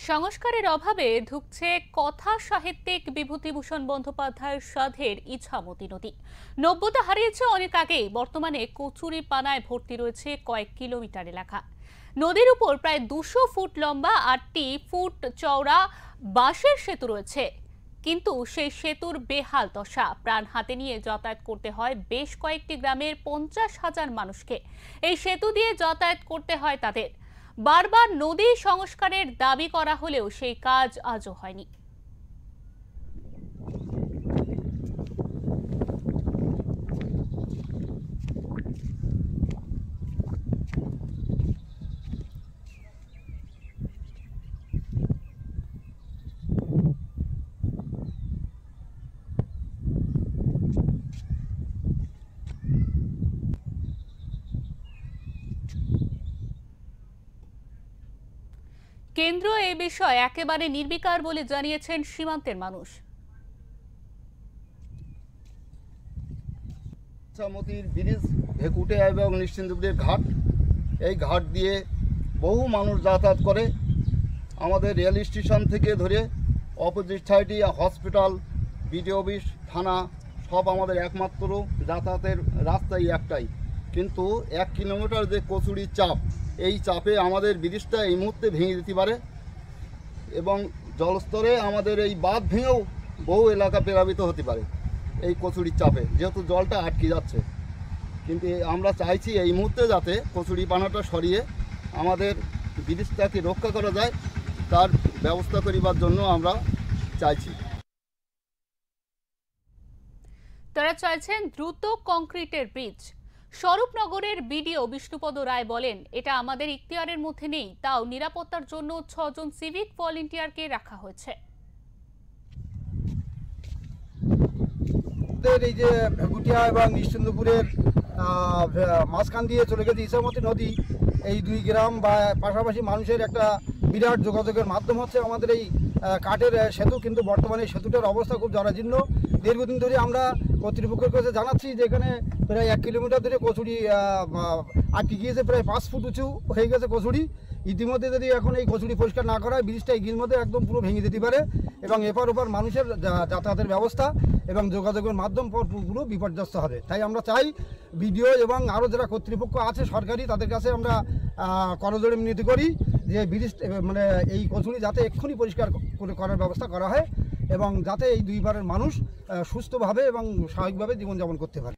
সংস্কারের অভাবে ধুঁকছে কথা সাহিত্যিক বিভূতিভূষণ বন্দ্যোপাধ্যায়ের সাধের ইছামতি নদী। নব্যতা হারিয়েছে অনেক আগেই। বর্তমানে কচুরি পানায় ভর্তি রয়েছে কয়েক কিলোমিটার এলাকা। নদীর উপর প্রায় 200 ফুট লম্বা 8টি ফুট চওড়া বাঁশের সেতু রয়েছে, কিন্তু সেই সেতুর বেহাল দশা। প্রাণ হাতে নিয়ে যাতায়াত করতে হয় বেশ কয়েকটি গ্রামের 50,000 মানুষকে। এই সেতু দিয়ে যাতায়াত করতে হয় তাদের। বারবার নদী সংস্কারের দাবি করা হলেও সেই কাজ আজও হয়নি। কেন্দ্র এই বিষয়ে একেবারে নির্বিকার বলে জানিয়েছেন সীমান্তের মানুষ। ইছামতির ব্রিজ, ভেকুটে এবং নিশ্চিন্তপুরের ঘাট, এই ঘাট দিয়ে বহু মানুষ যাতায়াত করে। আমাদের রেল স্টেশন থেকে ধরে অপোজিট সাইডে হসপিটাল, বিডিও অফিস, থানা সব আমাদের একমাত্র যাতায়াতের রাস্তাই একটাই। কিন্তু 1 কিলোমিটার যে কচুরির চাপ, এই চাপে আমাদের ব্রিজটা এই মুহূর্তে ভেঙে দিতে পারে এবং জলস্তরে আমাদের এই বাঁধ ভেঙেও বহু এলাকা প্লাবিত হতে পারে এই কচুরির চাপে, যেহেতু জলটা আটকে যাচ্ছে। কিন্তু আমরা চাইছি এই মুহূর্তে যাতে কচুরি পানাটা সরিয়ে আমাদের ব্রিজটাকে রক্ষা করা যায়, তার ব্যবস্থা করিবার জন্য আমরা চাইছি। তারা চাইছেন দ্রুত কংক্রিটের ব্রিজ। স্বরূপনগরের বিডিও বিষ্ণুপদ রায় বলেন, এটা আমাদের ইখতিয়ারের মধ্যে নেই, তাও নিরাপত্তার জন্য 6 জন সিভিক ভলেন্টিয়ারকে রাখা হয়েছে। এই যে ভেকুটিয়া এবং নিশ্চিন্তপুরের মাঝখান দিয়ে চলে গেছে ইছামতি নদী, এই 2 গ্রাম বা পাশাপাশি মানুষের একটা বিরাট যোগাযোগের মাধ্যম হচ্ছে আমাদের এই কাঠের সেতু। কিন্তু বর্তমানে এই সেতুটার অবস্থা খুব জরাজীর্ণ। দীর্ঘদিন ধরে আমরা কর্তৃপক্ষের কাছে জানাচ্ছি যে এখানে প্রায় 1 কিলোমিটার ধরে কচুরি আটকে গিয়েছে, প্রায় 5 ফুট উঁচু হয়ে গেছে কচুরি। ইতিমধ্যে যদি এখন এই কচুরি পরিষ্কার না করা হয়, ব্রিজটা এগিয়ে মধ্যে একদম পুরো ভেঙে যেতে পারে এবং এপার ওপার মানুষের যাতায়াতের ব্যবস্থা এবং যোগাযোগের মাধ্যম পুরো বিপর্যস্ত হবে। তাই আমরা চাই বিডিও এবং আরও যারা কর্তৃপক্ষ আছে সরকারি, তাদের কাছে আমরা করজোড়ে মিনতি করি যে ব্রিজ মানে এই কচুরি যাতে এক্ষুনি পরিষ্কার করার ব্যবস্থা করা হয় এবং যাতে এই 2 পারের মানুষ সুস্থভাবে এবং স্বাভাবিকভাবে জীবনযাপন করতে পারে।